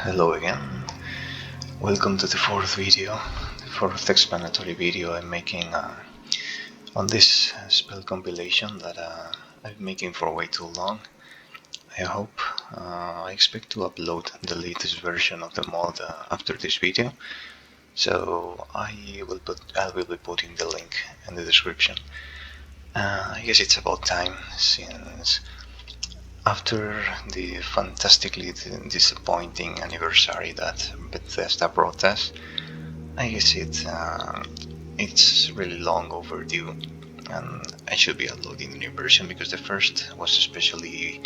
Hello again. Welcome to the fourth video, the fourth explanatory video I'm making on this spell compilation that I've been making for way too long. I expect to upload the latest version of the mod after this video, so I will be putting the link in the description. I guess it's about time, since after the fantastically disappointing anniversary that Bethesda brought us, I guess it's really long overdue, and I should be uploading the new version because the first was especially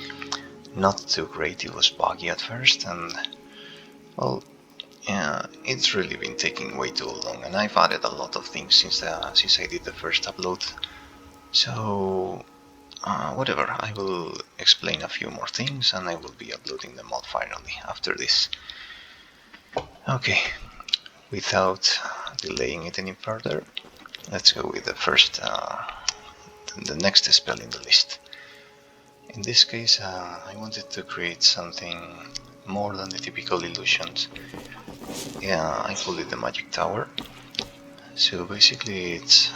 not too great. It was buggy at first, and well, yeah, it's really been taking way too long, and I've added a lot of things since I did the first upload. So whatever, I will explain a few more things and I will be uploading the mod finally after this. Okay, without delaying it any further, let's go with the next spell in the list. In this case, I wanted to create something more than the typical illusions. Yeah, I call it the magic tower. So basically it's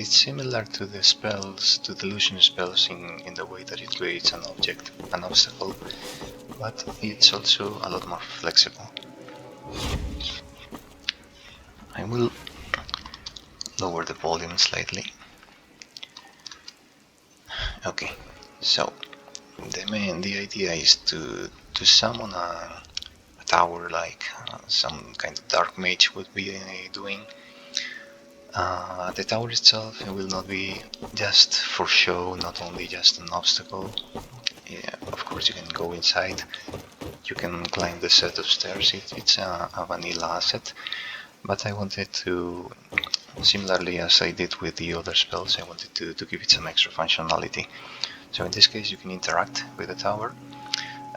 similar to the spells, to the illusion spells in the way that it creates an object, an obstacle, but it's also a lot more flexible. I will lower the volume slightly. Okay, so the idea is to summon a tower like some kind of dark mage would be doing. The tower itself will not be just for show, not only just an obstacle. Yeah, of course you can go inside, you can climb the set of stairs, it's a vanilla asset, but I wanted to, similarly as I did with the other spells, I wanted to give it some extra functionality. So in this case you can interact with the tower,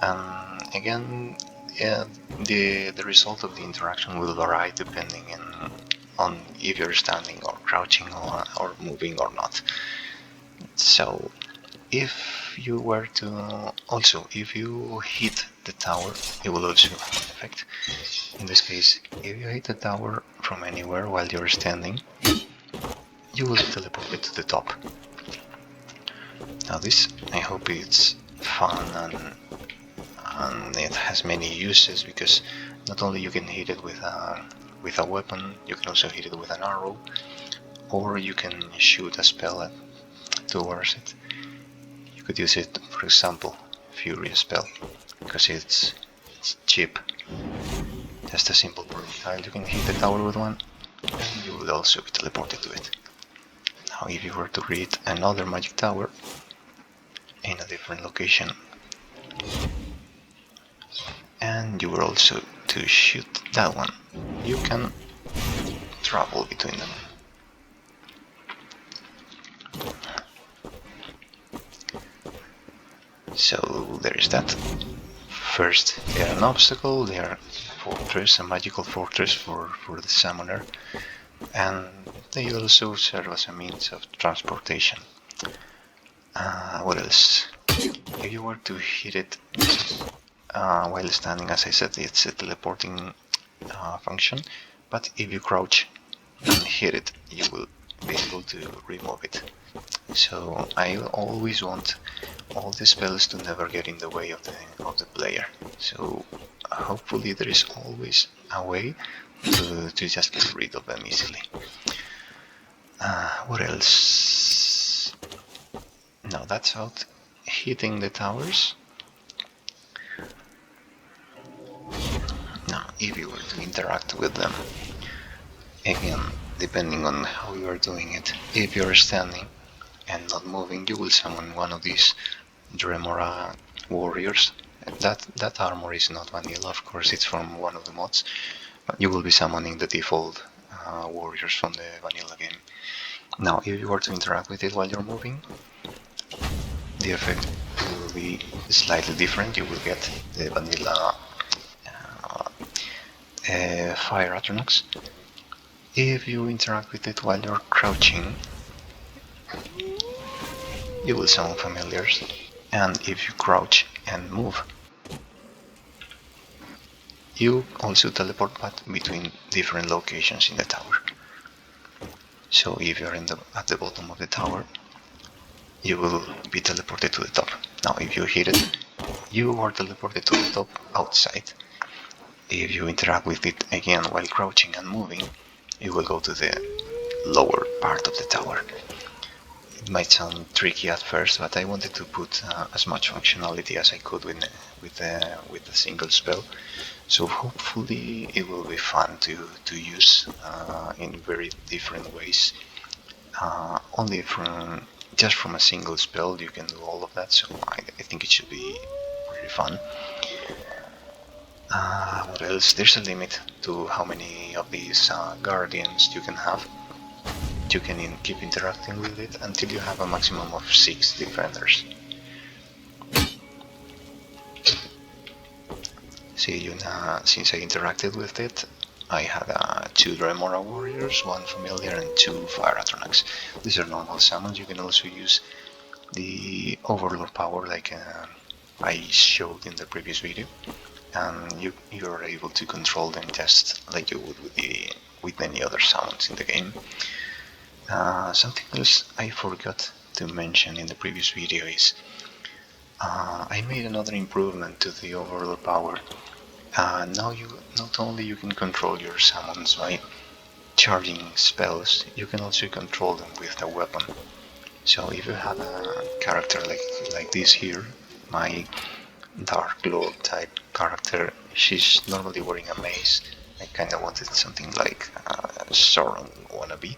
and again, yeah, the result of the interaction will vary depending on if you're standing or crouching or moving or not. So if you were to if you hit the tower, it will also have an effect. In this case, if you hit the tower from anywhere while you're standing, you will be teleported to the top. Now this, I hope it's fun and it has many uses, because not only you can hit it with a weapon, you can also hit it with an arrow, or you can shoot a spell towards it. You could use it, for example, Furious spell, because it's cheap. Just a simple projectile. You can hit the tower with one, and you will also be teleported to it. Now if you were to create another magic tower in a different location, and you were also to shoot that one, you can travel between them. So there is that. First, they are an obstacle, they are a fortress, a magical fortress for the summoner, and they also serve as a means of transportation. What else? If you were to hit it while standing, as I said, it's a teleporting function, but if you crouch and hit it, you will be able to remove it. So I always want all the spells to never get in the way of the player. So hopefully there is always a way to just get rid of them easily. What else? No, that's about hitting the towers. Now, if you were to interact with them, again, depending on how you are doing it, if you're standing and not moving, you will summon one of these Dremora warriors. That armor is not vanilla, of course, it's from one of the mods, but you will be summoning the default warriors from the vanilla game. Now, if you were to interact with it while you're moving, the effect will be slightly different. You will get the vanilla fire Atronox. If you interact with it while you're crouching, you will summon familiars, and if you crouch and move, you also teleport between different locations in the tower. So if you're at the bottom of the tower, you will be teleported to the top. Now if you hit it, you are teleported to the top outside. If you interact with it again while crouching and moving, you will go to the lower part of the tower. It might sound tricky at first, but I wanted to put as much functionality as I could with a single spell. So hopefully it will be fun to use in very different ways. Only just from a single spell you can do all of that, so I think it should be pretty fun. What else? There's a limit to how many of these guardians you can have. You can keep interacting with it until you have a maximum of 6 defenders. See, since I interacted with it, I had 2 Remora warriors, 1 familiar and 2 fire atronachs. These are normal summons. You can also use the overlord power like I showed in the previous video, and you're able to control them just like you would with any other summons in the game. Something else I forgot to mention in the previous video is I made another improvement to the overlord power. Now not only you can control your summons by charging spells, you can also control them with a weapon. So if you have a character like this here, my Dark Lord type character, she's normally wearing a mace. I kinda wanted something like Sauron wannabe.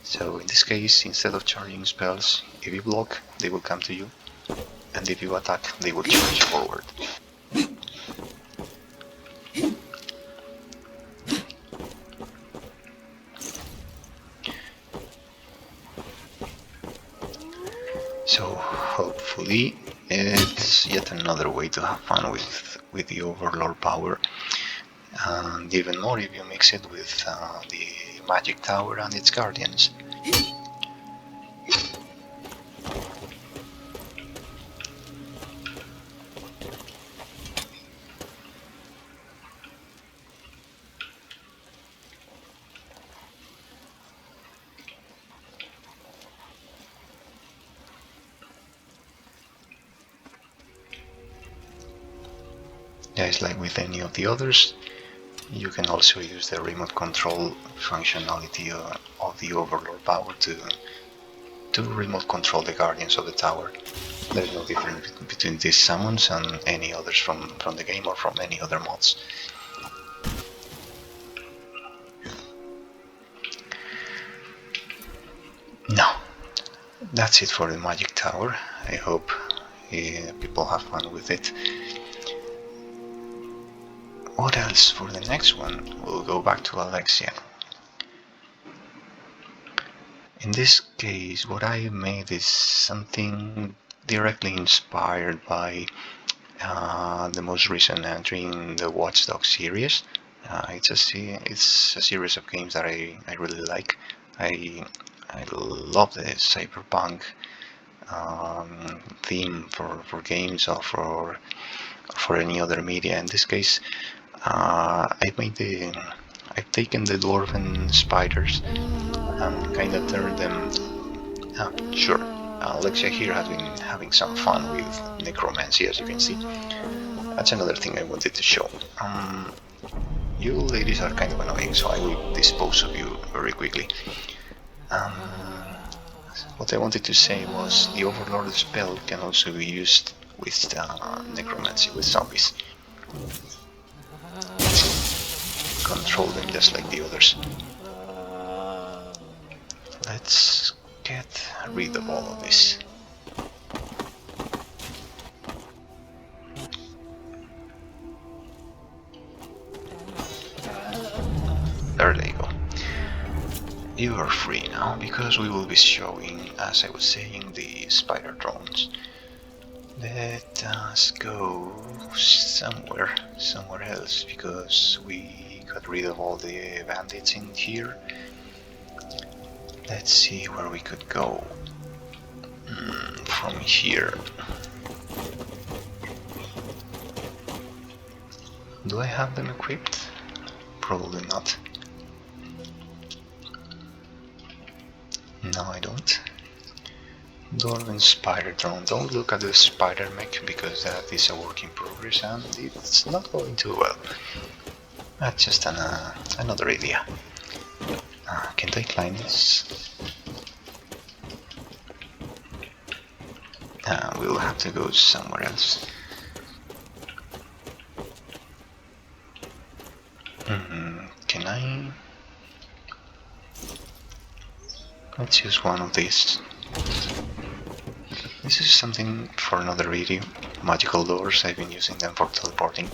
So in this case, instead of charging spells, if you block, they will come to you, and if you attack, they will charge forward. So hopefully it's yet another way to have fun with the overlord power, and even more if you mix it with the magic tower and its guardians. Just like with any of the others, you can also use the remote control functionality of the overlord power to remote control the guardians of the tower. There's no difference between these summons and any others from the game or from any other mods. Now, that's it for the magic tower. I hope people have fun with it. What else for the next one? We'll go back to Alexia. In this case, what I made is something directly inspired by the most recent entry in the Watch Dogs series. It's a series of games that I really like. I love the cyberpunk theme for games or for any other media. In this case, I've taken the dwarven spiders and kind of turned them. Sure, Alexia here has been having some fun with necromancy, as you can see. That's another thing I wanted to show. You ladies are kind of annoying, so I will dispose of you very quickly. What I wanted to say was the Overlord spell can also be used with necromancy, with zombies. Control them just like the others. Let's get rid of all of this. There they go. You are free now, because we will be showing, as I was saying, the spider drones. Let us go somewhere else, because we got rid of all the bandits in here. Let's see where we could go from here. Do I have them equipped? Probably not. No, I don't. Dwarven spider drone. Don't look at the spider mech because that is a work in progress and it's not going too well. That's just another idea. Can't I climb this? We'll have to go somewhere else. Can I? Let's use one of these. This is something for another video. Magical doors, I've been using them for teleporting.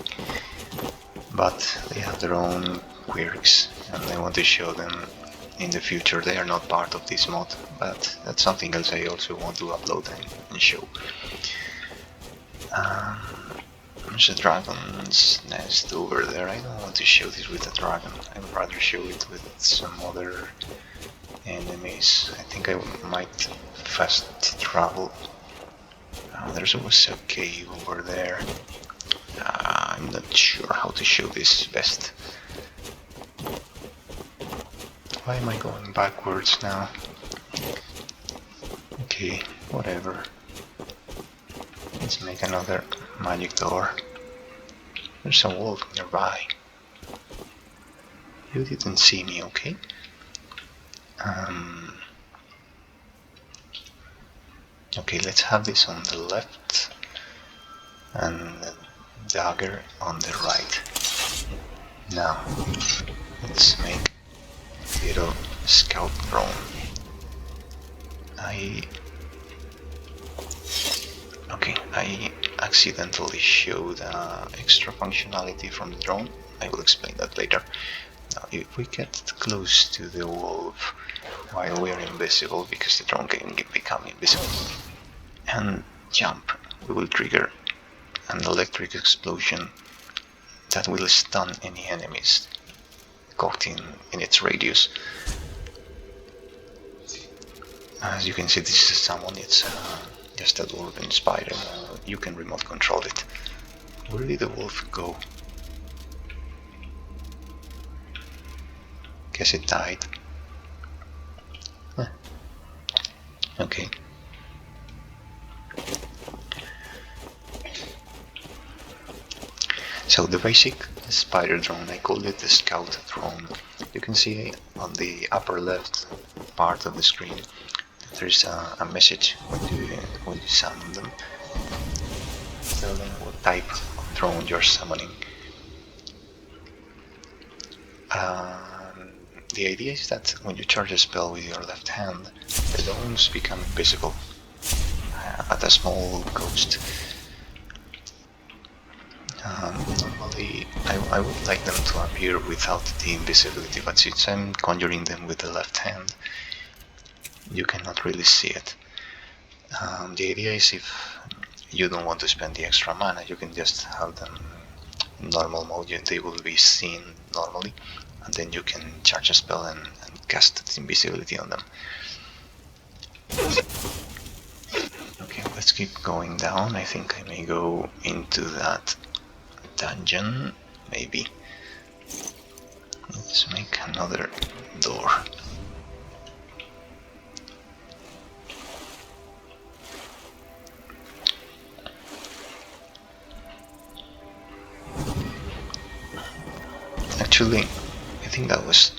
But they have their own quirks and I want to show them in the future. They are not part of this mod, but that's something else I also want to upload and show. There's a dragon's nest over there. I don't want to show this with a dragon. I would rather show it with some other enemies. I think I might fast travel. There's also a cave over there. I'm not sure how to show this best. Why am I going backwards now? Okay, whatever. Let's make another magic door. There's a wolf nearby. You didn't see me, okay? Okay, let's have this on the left and the dagger on the right. Now, let's make a little scout drone. I accidentally showed extra functionality from the drone. I will explain that later. Now, if we get close to the wolf while we are invisible, because the drone can become invisible, and jump, we will trigger an electric explosion that will stun any enemies caught in its radius. As you can see, this is a summon. It's just a dwarven spider. You can remote control it. Where did the wolf go? Guess it died. Huh. Okay. So the basic spider drone, I called it the scout drone. You can see on the upper left part of the screen there's a message when you summon them. Tell them what type of drone you're summoning. The idea is that when you charge a spell with your left hand, the drones become invisible at a small cost. Normally, I would like them to appear without the invisibility, but since I'm conjuring them with the left hand, you cannot really see it. The idea is if you don't want to spend the extra mana, you can just have them in normal mode, they will be seen normally, and then you can charge a spell and cast invisibility on them. Okay, let's keep going down. I think I may go into that dungeon, maybe. Let's make another door. Actually, I think that was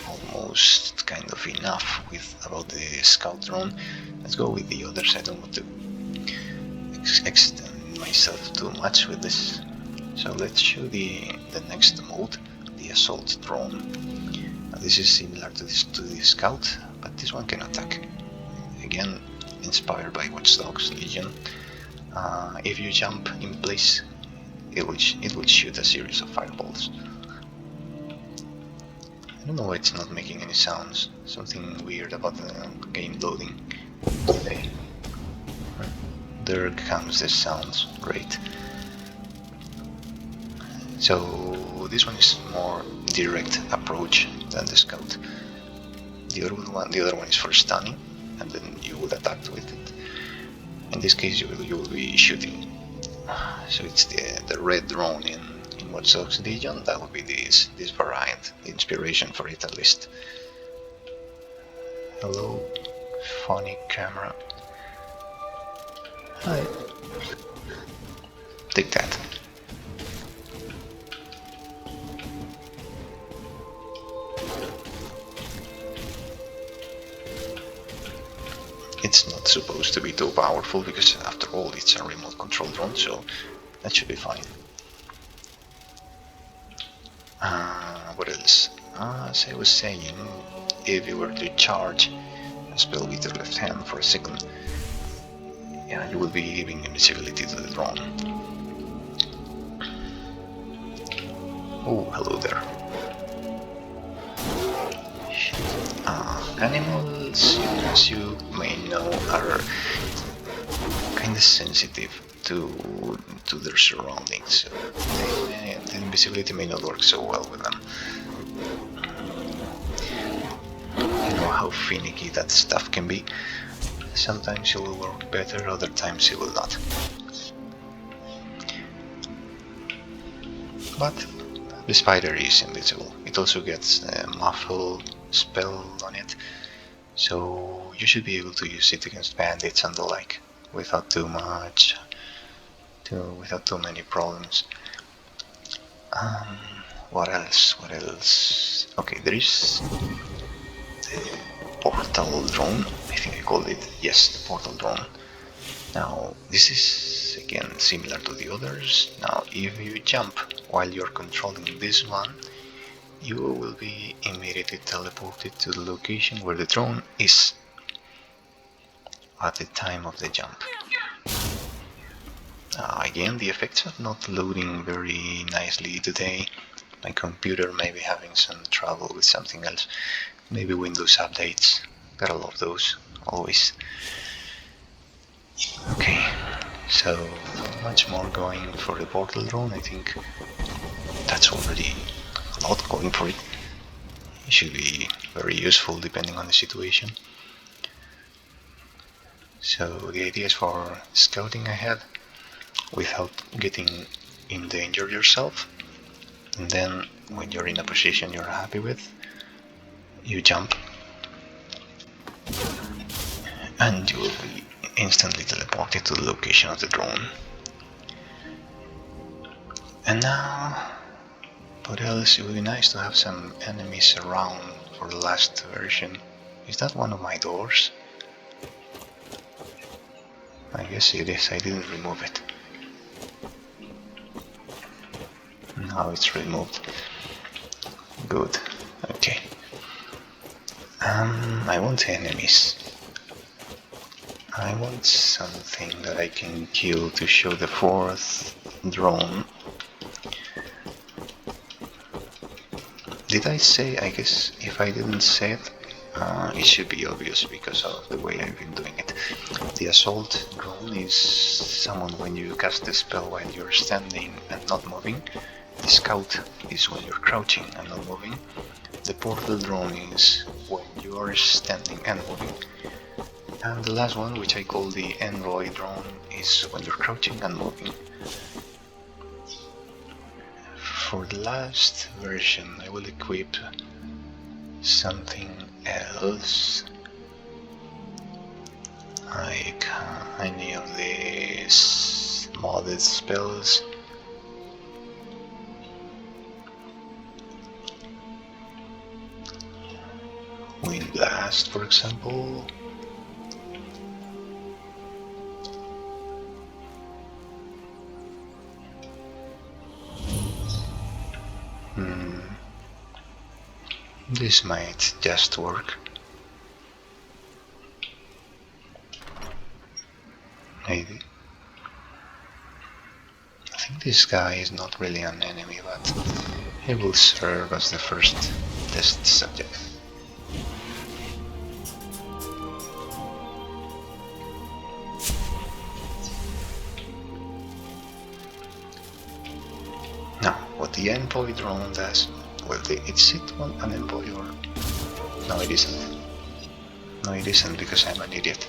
almost kind of enough about the scout drone. Let's go with the others. I don't want to extend myself too much with this. So let's show the next mode, the assault drone. Now, this is similar to the scout, but this one can attack. Again, inspired by Watch Dogs Legion. If you jump in place, it will shoot a series of fireballs. I don't know why it's not making any sounds. Something weird about the game loading today. There comes the sounds. Great. So this one is more direct approach than the scout. The other one is for stunning, and then you will attack with it. In this case, you will be shooting. So it's the red drone in in Watch Dogs Legion, that would be this variant, the inspiration for it at least. Hello, funny camera. Hi. Take that. It's not supposed to be too powerful because after all it's a remote control drone, so that should be fine. What else? As I was saying, if you were to charge a spell with your left hand for a second, yeah, you will be giving invisibility to the drone. Oh, hello there. Animals, as you may know, are kind of sensitive to their surroundings, so the invisibility may not work so well with them. You know how finicky that stuff can be. Sometimes it will work better, other times it will not. But the spider is invisible. It also gets a muffle spell on it, so you should be able to use it against bandits and the like without too many problems. What else? Okay, there is the portal drone. I think I called it. Yes, the portal drone. Now, this is again similar to the others. Now, if you jump while you're controlling this one, you will be immediately teleported to the location where the drone is at the time of the jump. Again, the effects are not loading very nicely today. My computer may be having some trouble with something else. Maybe Windows updates. Gotta love those, always. Okay, so much more going for the portal drone. I think that's already a lot going for it. It should be very useful depending on the situation. So the idea is for scouting ahead without getting in danger yourself, and then when you're in a position you're happy with, you jump and you will be instantly teleported to the location of the drone. And now, what else? It would be nice to have some enemies around for the last version. Is that one of my doors? I guess it is. I didn't remove it. Now it's removed. Good. Okay. I want enemies. I want something that I can kill to show the fourth drone. Did I say? I guess if I didn't say it, it should be obvious because of the way I've been doing it. The assault drone is summoned when you cast the spell while you're standing and not moving. The scout is when you're crouching and not moving. The portal drone is when you are standing and moving. And the last one, which I call the envoy drone, is when you're crouching and moving. For the last version, I will equip something else, like any of these modded spells. Wind Blast, for example. This might just work. Maybe. I think this guy is not really an enemy, but he will serve as the first test subject. Now, what the envoy drone does, well, is it an envoy or... No, it isn't. No, it isn't because I'm an idiot.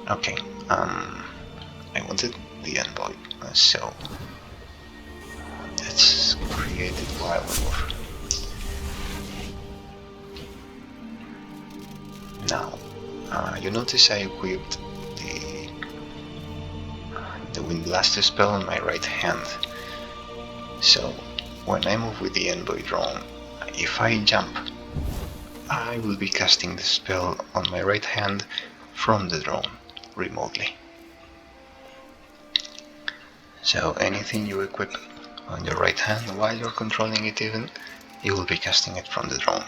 Okay, I wanted the envoy, so Let's create it wild war. Now, you notice I equipped the Wind Blaster spell on my right hand. So, when I move with the envoy drone, if I jump, I will be casting the spell on my right hand from the drone, remotely. So anything you equip on your right hand while you're controlling it even, you will be casting it from the drone.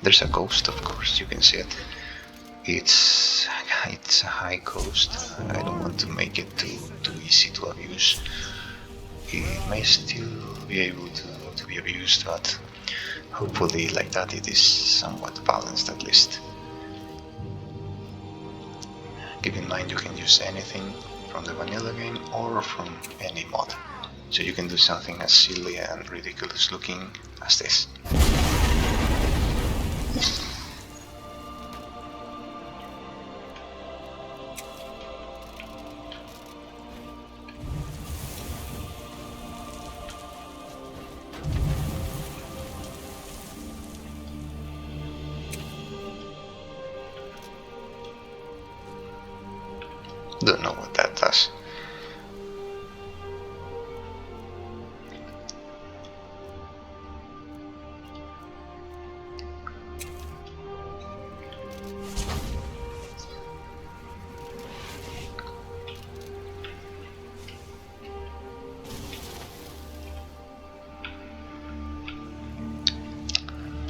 There's a ghost, of course, you can see it. It's a high ghost. I don't want to make it too easy to abuse. It may still be able to be abused, but hopefully like that it is somewhat balanced at least. Keep in mind you can use anything from the vanilla game or from any mod. So you can do something as silly and ridiculous looking as this. Don't know what that does.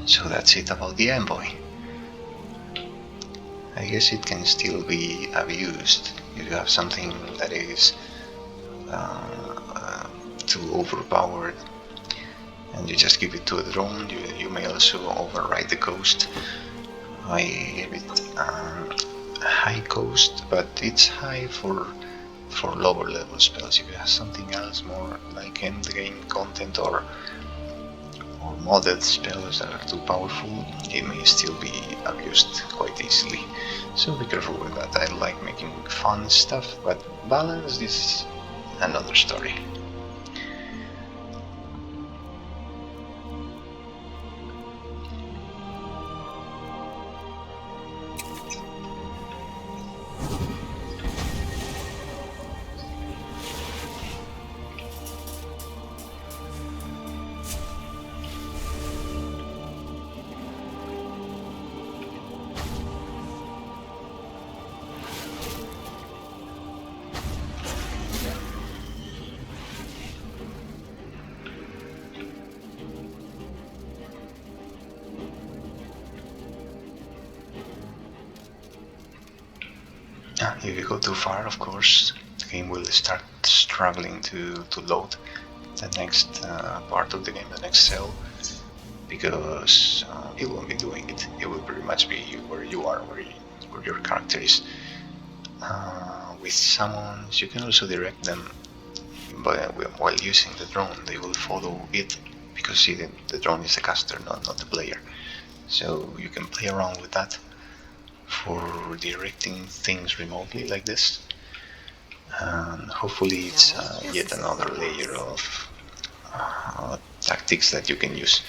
So that's it about the envoy. I guess it can still be abused if you have something that is too overpowered and you just give it to a drone. You may also override the ghost. I give it high ghost, but it's high for lower level spells. If you have something else more like end game content or modded spells that are too powerful, it may still be abused quite easily. So be careful with that. I like making fun stuff, but balance is another story. If you go too far, of course, the game will start struggling to load the next part of the game, the next cell, because it won't be doing it. It will pretty much be where you are, where your character is. With summons, you can also direct them, but while using the drone, they will follow it, because see, the drone is the caster, not the player. So you can play around with that for directing things remotely like this, and hopefully it's yet another layer of tactics that you can use.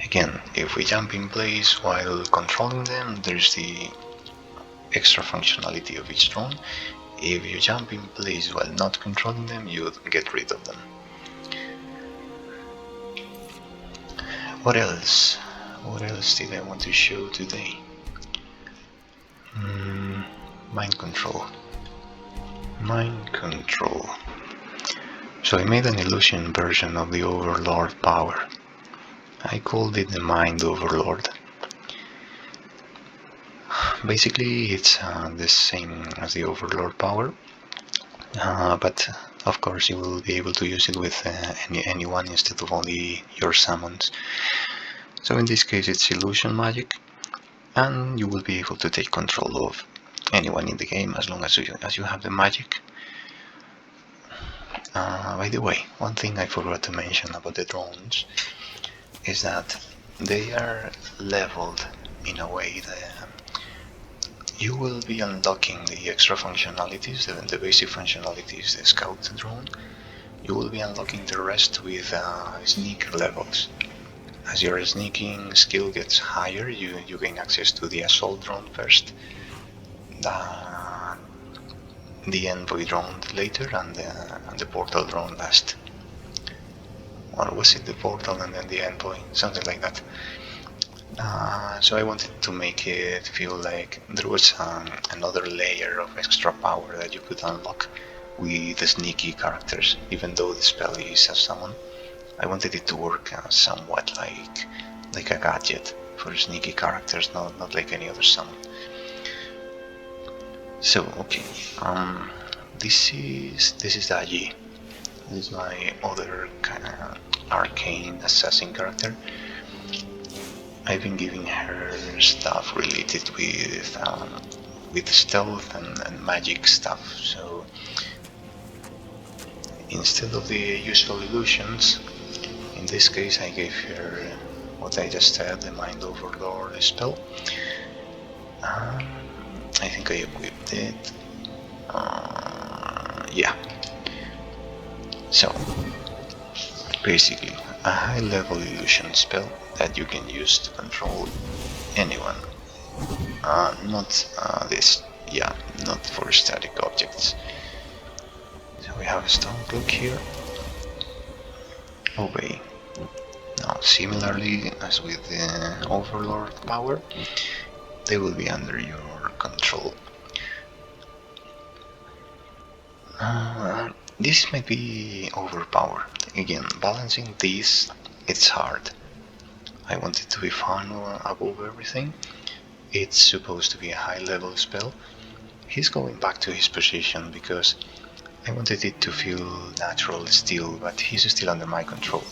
Again, if we jump in place while controlling them, there's the extra functionality of each drone. If you jump in place while not controlling them, you get rid of them. What else? What else did I want to show today? Mind control. Mind control. So I made an illusion version of the overlord power. I called it the mind overlord. Basically it's the same as the overlord power, but of course you will be able to use it with anyone instead of only your summons. So in this case it's illusion magic, and you will be able to take control of anyone in the game as long as you have the magic. By the way, one thing I forgot to mention about the drones is that they are leveled in a way that you will be unlocking the extra functionalities, the basic functionalities, the scout drone. You will be unlocking the rest with sneak levels. As your sneaking skill gets higher, you gain access to the assault drone first, the envoy drone later, and the portal drone last. Or was it the portal and then the envoy? Something like that. So I wanted to make it feel like there was another layer of extra power that you could unlock with the sneaky characters, even though the spell is a summon. I wanted it to work somewhat like a gadget for sneaky characters, not like any other summon. So okay, this is Aji. This is my other kind of arcane assassin character. I've been giving her stuff related with stealth and magic stuff. So instead of the usual illusions, in this case I gave her what I just said, the mind overlord spell. I think I equipped it. Yeah. So basically a high level illusion spell that you can use to control anyone. Not for static objects. So we have a stone cloak here. Obey. Now, similarly as with the overlord power, they will be under your control. This might be overpowered. Again, balancing these, it's hard. I want it to be fun above everything. It's supposed to be a high level spell. He's going back to his position because I wanted it to feel natural still, but he's still under my control.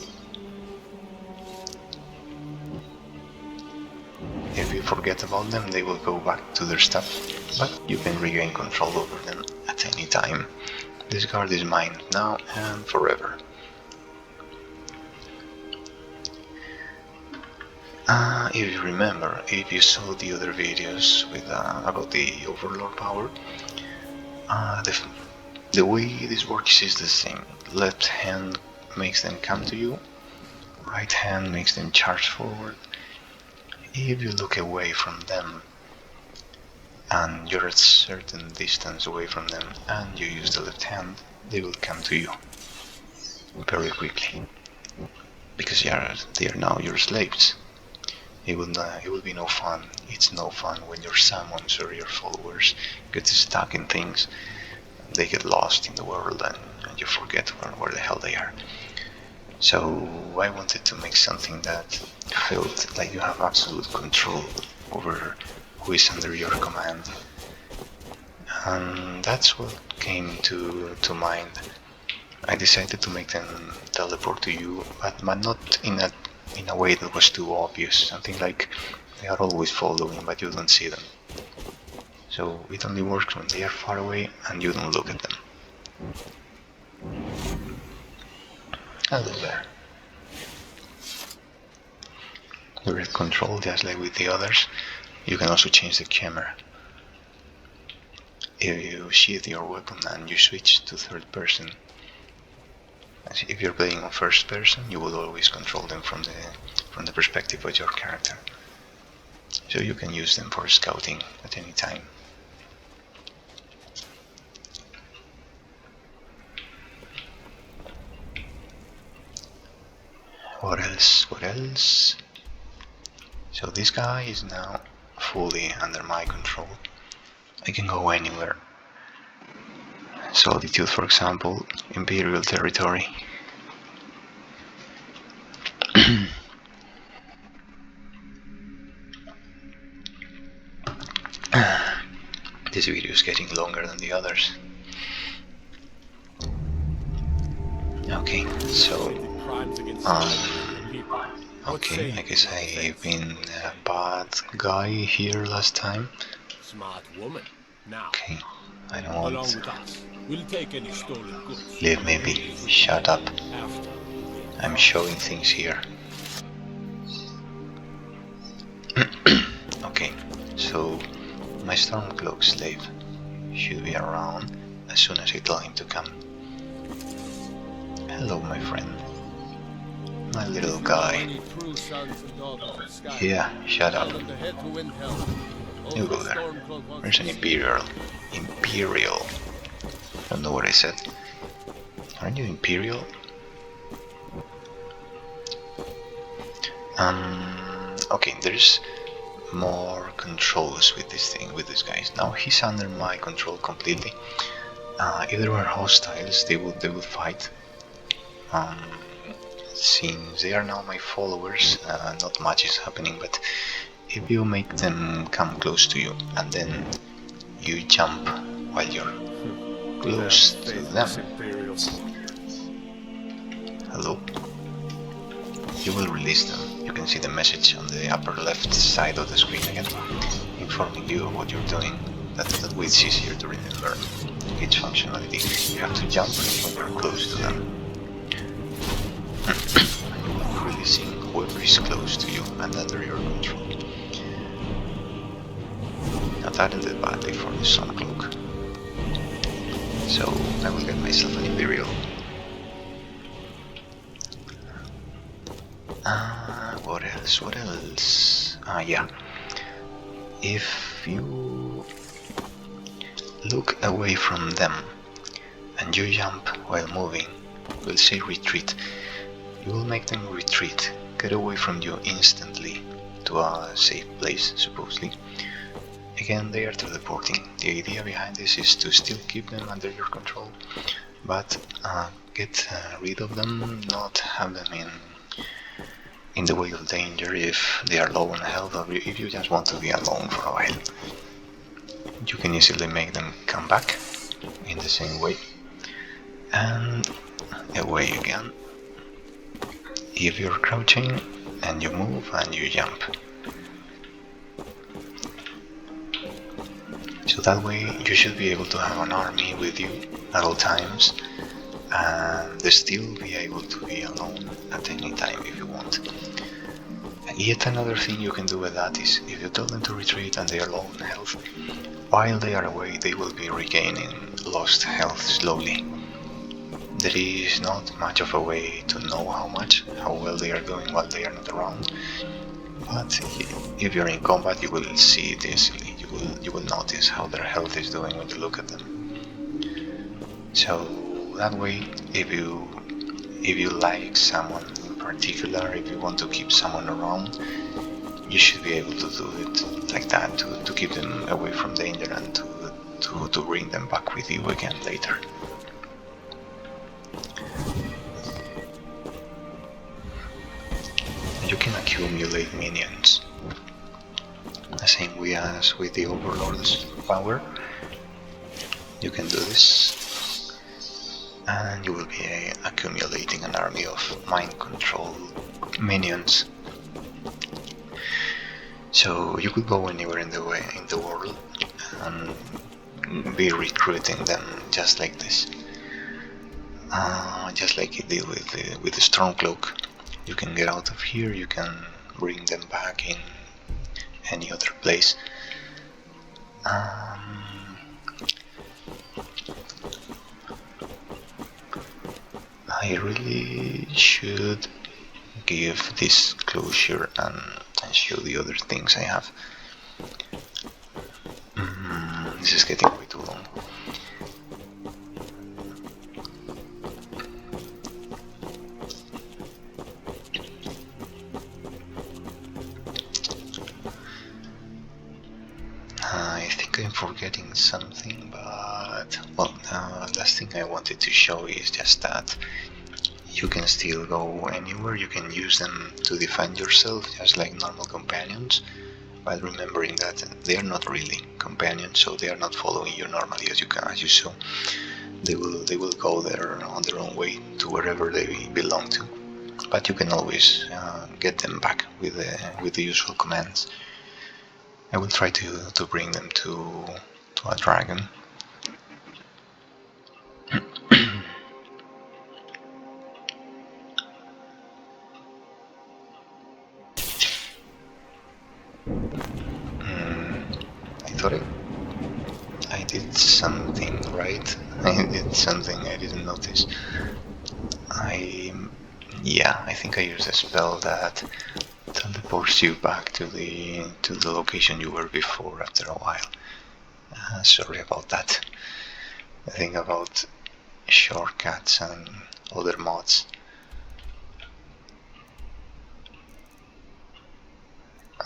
If you forget about them, they will go back to their stuff, but you can regain control over them at any time. This card is mine now and forever. If you remember, if you saw the other videos with about the overlord power, the way this works is the same. Left hand makes them come to you, right hand makes them charge forward. If you look away from them and you're at a certain distance away from them and you use the left hand, they will come to you very quickly, because they are now your slaves. It will be no fun. It's no fun when your summons or your followers get stuck in things. They get lost in the world and you forget where the hell they are. So I wanted to make something that felt like you have absolute control over who is under your command. And that's what came to mind. I decided to make them teleport to you, but not in a way that was too obvious. Something like they are always following, but you don't see them. So it only works when they are far away and you don't look at them. Hello there. Direct control, just like with the others. You can also change the camera. If you sheath your weapon and you switch to third person, if you're playing on first person, you will always control them from the perspective of your character. So you can use them for scouting at any time. What else? So this guy is now fully under my control. I can go anywhere. Solitude, for example, Imperial territory. This video is getting longer than the others. Okay, so okay, I guess I've been a bad guy here last time. Smart woman. Now, okay, I don't want. Along with us, we'll take any stolen goods. Leave me be. Shut up. After. I'm showing things here. Okay, so My Stormcloak slave should be around as soon as I tell him to come. Hello, my friend. My little guy. Yeah, shut up. You go there. There's an Imperial. Imperial. I don't know what I said. Aren't you Imperial? Okay, there's more controls with this thing, with these guys. Now he's under my control completely. If there were hostiles, they would fight. Since they are now my followers, not much is happening, but if you make them come close to you and then you jump while you're close to them, hello, you will release them. You can see the message on the upper left side of the screen again, informing you of what you're doing. That way it's easier to remember each functionality. You have to jump when you're close to them. You will be releasing whoever is close to you and under your control. Now that ended badly for the Stormcloak. So I will get myself an Imperial. What else? What else? Yeah. If you look away from them and you jump while moving, we'll say retreat. You will make them retreat, get away from you instantly to a safe place, supposedly. Again, they are teleporting. The idea behind this is to still keep them under your control, but get rid of them, not have them in the way of danger if they are low on health, or if you just want to be alone for a while. You can easily make them come back in the same way, and away again. If you're crouching and you move and you jump. So that way you should be able to have an army with you at all times and still be able to be alone at any time if you want. And yet another thing you can do with that is if you tell them to retreat and they are low on health, while they are away they will be regaining lost health slowly. There is not much of a way to know how well they are doing while they are not around, but if you're in combat you will see it easily. You will notice how their health is doing when you look at them. So that way, if you like someone in particular, if you want to keep someone around, you should be able to do it like that, to keep them away from danger and to bring them back with you again later. You can accumulate minions, the same way as with the overlord's power. You can do this, and you will be accumulating an army of mind control minions. So you could go anywhere in the world and be recruiting them just like this, just like you did with the Stormcloak. You can get out of here. You can bring them back in any other place. I really should give this closure and show the other things I have. This is getting way too long. I think I'm forgetting something, but well, last thing I wanted to show is just that you can still go anywhere. You can use them to defend yourself just like normal companions, while remembering that they are not really companions, so they are not following you normally as you saw. They will go there on their own way to wherever they belong to, but you can always get them back with the usual commands. I will try to bring them to a dragon. I thought something, right? It's something I didn't notice. Yeah, I think I used a spell that teleports you back to the location you were before after a while. Sorry about that. I think about shortcuts and other mods.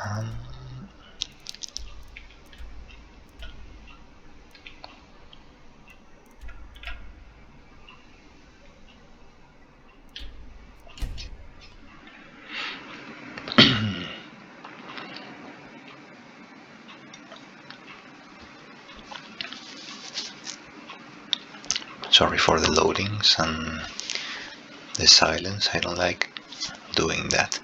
Um, Sorry for the loadings and the silence. I don't like doing that.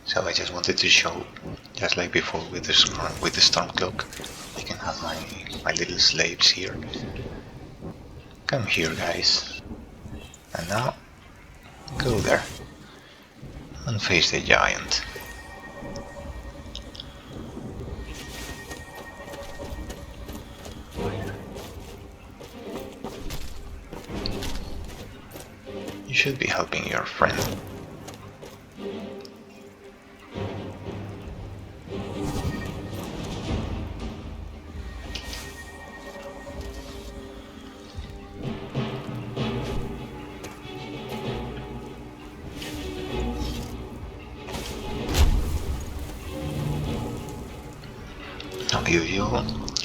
So I just wanted to show, just like before with the storm cloak, I can have my little slaves here. Come here, guys. And now, go there and face the giant. You should be helping your friend. Now if you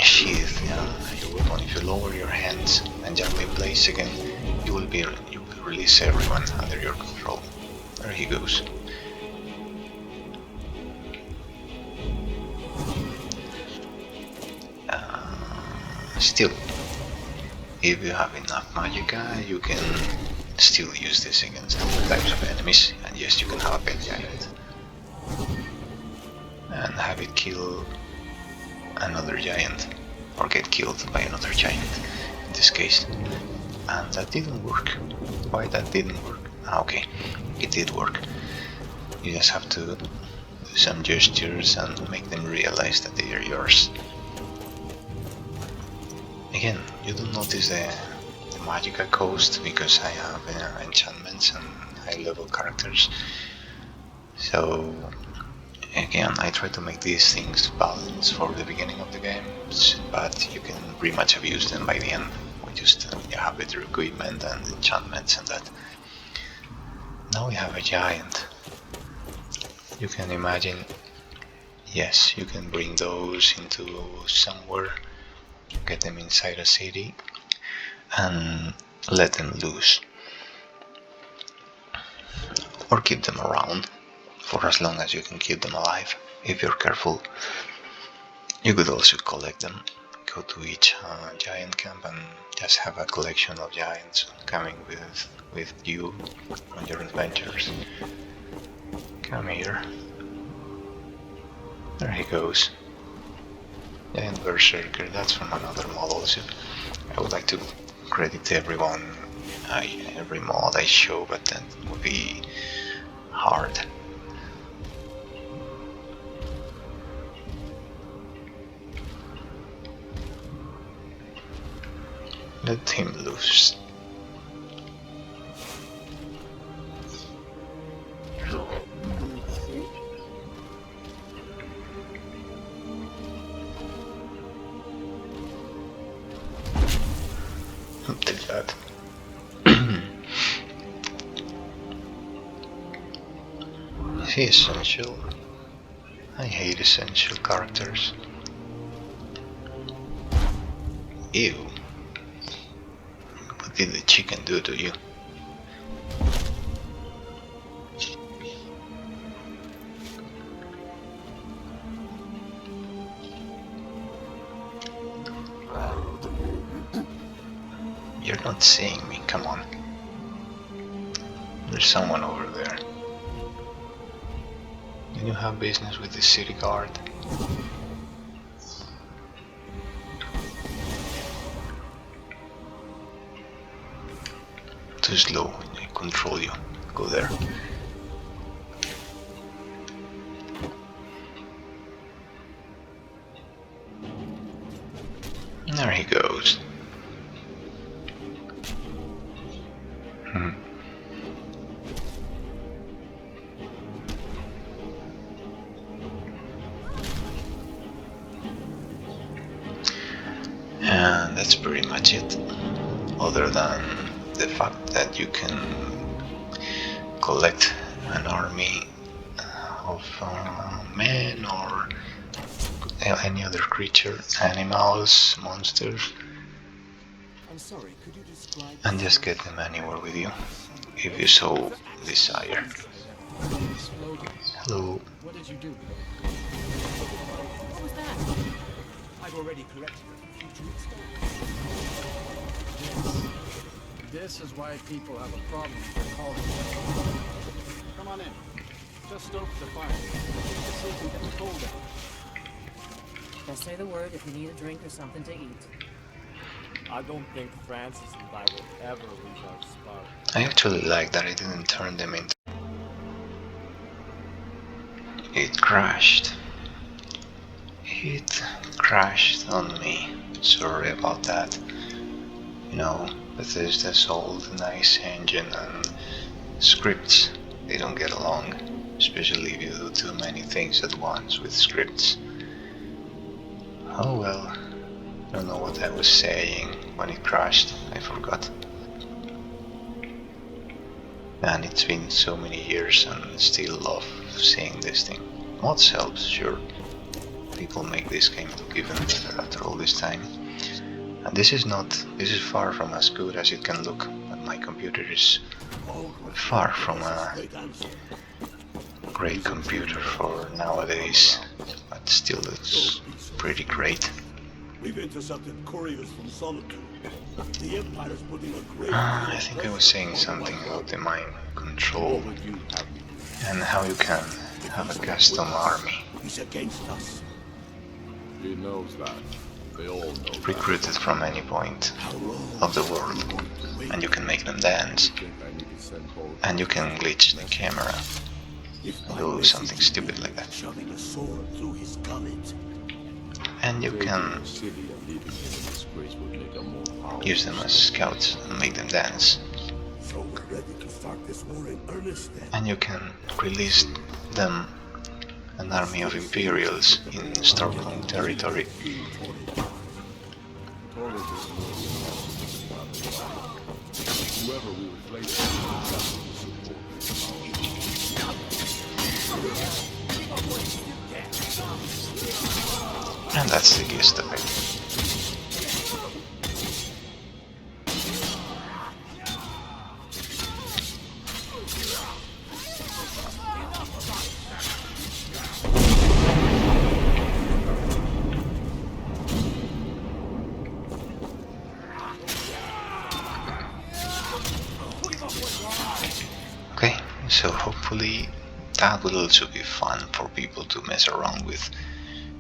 sheath your weapon, if you lower your hands and jump in place again, you will release everyone under your control. There he goes. Still, if you have enough magicka, you can still use this against other types of enemies, and yes, you can have a pet giant and have it kill another giant, or get killed by another giant in this case. And that didn't work. Why that didn't work? Okay, it did work. You just have to do some gestures and make them realize that they are yours. Again, you don't notice the magicka cost because I have enchantments and high level characters. So again, I try to make these things balanced for the beginning of the game, but you can pretty much abuse them by the end. You have better equipment and enchantments and that. Now we have a giant. You can imagine, yes, you can bring those into somewhere, get them inside a city, and let them loose. Or keep them around for as long as you can keep them alive, if you're careful. You could also collect them, go to each giant camp and just have a collection of giants coming with you on your adventures. Come here. There he goes. Giant Berserker, that's from another mod also. I would like to credit everyone, every mod I show, but that would be hard. Let him loose. Take that. Is he essential? I hate essential characters. Ew. What did the chicken do to you? You're not seeing me, come on. There's someone over there. Can you have business with the city guard? Too slow, I control you. Go there. There he goes. And that's pretty much it, other than the fact that you can collect an army of men or any other creature, animals, monsters, I'm sorry, could you describe and just get them anywhere with you, if you so desire. Hello. what did you do? What was that? I've already collected a few troops. This is why people have a problem with calling. Come on in. Just stoke the fire. So you can get the cold out. Just say the word if you need a drink or something to eat. I don't think Francis and I will ever lose our spark. I actually like that I didn't turn them into... It crashed. It crashed on me. Sorry about that. You know, Bethesda's old nice engine and scripts, they don't get along. Especially if you do too many things at once with scripts. Oh well. I don't know what I was saying when it crashed. I forgot. And it's been so many years and still love seeing this thing. Mods helps, sure. People make this game look even better after all this time. And this is far from as good as it can look. But my computer is far from a great computer for nowadays. But still looks pretty great. We've intercepted couriers from Solitude. The Empire's putting a great I think I was saying something about the mind control and how you can have a custom army. He's against us. He knows that. They all know Recruited from any point of the world, and you can make them dance, and you can glitch the camera and do something stupid like that, Shoving a sword through his gullet. and you can use them as scouts and make them dance, So we're ready to start this war in earnest then. and you can release them an army of Imperials in Stockholm territory. whoever we replace. And that's the gist of it. Okay, so hopefully that will also be fun for people to mess around with,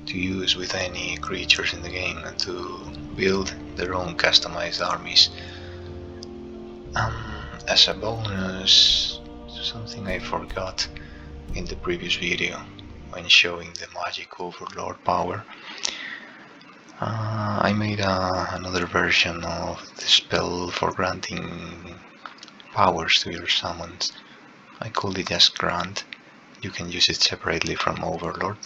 to use with any creatures in the game and to build their own customized armies. As a bonus, something I forgot in the previous video when showing the magic overlord power, I made another version of the spell for granting powers to your summons. I called it just grant. You can use it separately from overlord.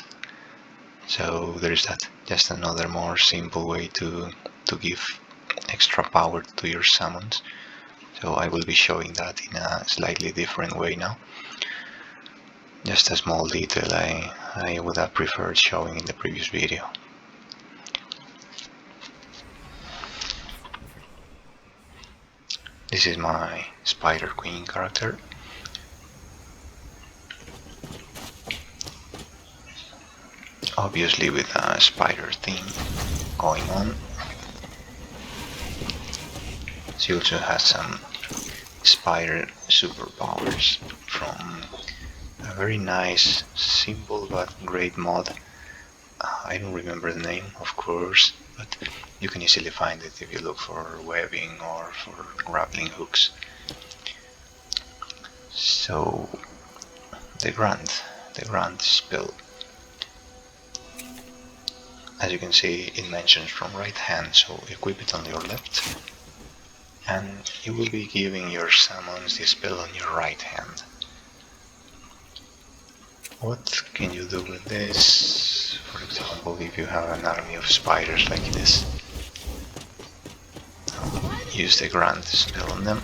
So there's that, just another more simple way to give extra power to your summons. So I will be showing that in a slightly different way now. Just a small detail I would have preferred showing in the previous video. This is my Spider Queen character. Obviously with a spider theme going on. She also has some spider superpowers from a very nice, simple but great mod. I don't remember the name, of course, but you can easily find it if you look for webbing or for grappling hooks. So the grant spell. As you can see, it mentions from right hand, so equip it on your left, and you will be giving your summons the spell on your right hand. What can you do with this? For example, if you have an army of spiders like this, use the grant spell on them.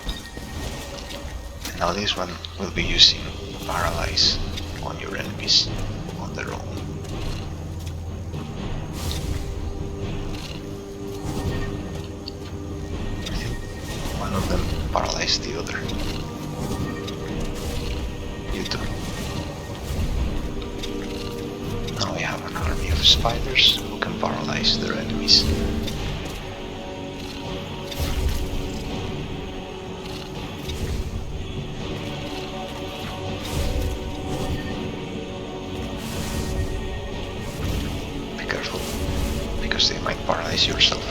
And now this one will be using paralyze on your enemies on their own. I think one of them paralyzed the other. You too. Now we have an army of spiders who can paralyze their enemies. Be careful, because they might paralyze yourself.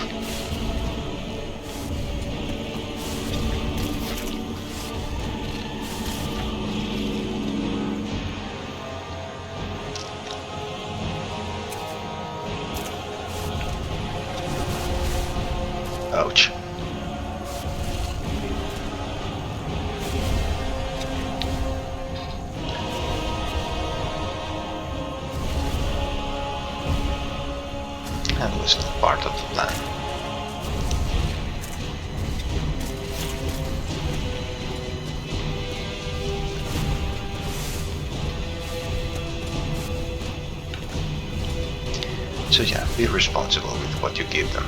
Ouch. That was not part of the plan. So yeah, be responsible with what you give them,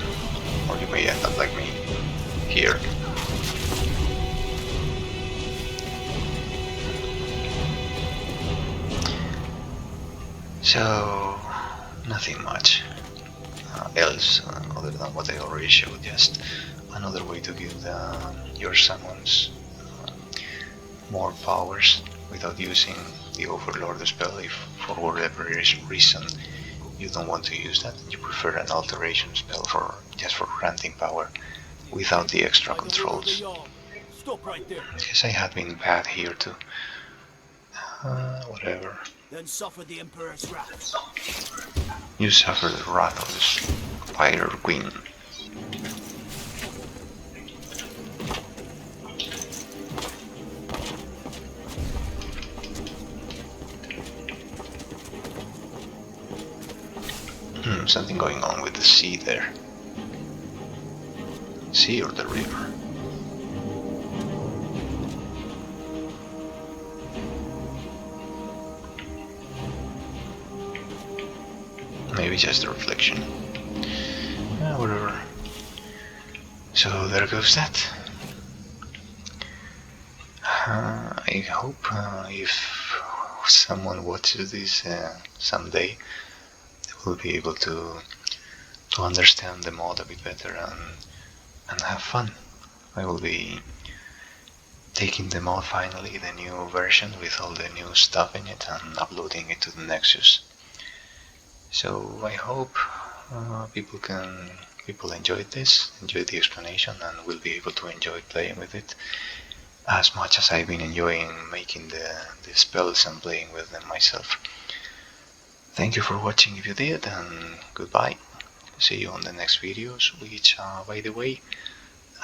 or you may end up like me, here. So, nothing much else other than what I already showed, just another way to give your summons more powers without using the overlord spell. If for whatever reason you don't want to use that, you prefer an alteration spell for just for granting power without the extra controls. Stop right there. Because I have been bad here too. Whatever. Then suffer the Emperor's wrath. You suffer the wrath of this Spider Queen. Something going on with the sea there. Sea or the river? Maybe just a reflection. Whatever. So there goes that. I hope if someone watches this someday, they will be able to understand the mod a bit better and have fun. I will be taking the mod finally, the new version with all the new stuff in it, and uploading it to the Nexus. So I hope people enjoyed this, enjoyed the explanation, and will be able to enjoy playing with it as much as I've been enjoying making the spells and playing with them myself. Thank you for watching if you did, and goodbye. See you on the next videos, which by the way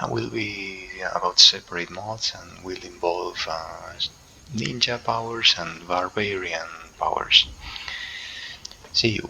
will be about separate mods and will involve ninja powers and barbarian powers. See you.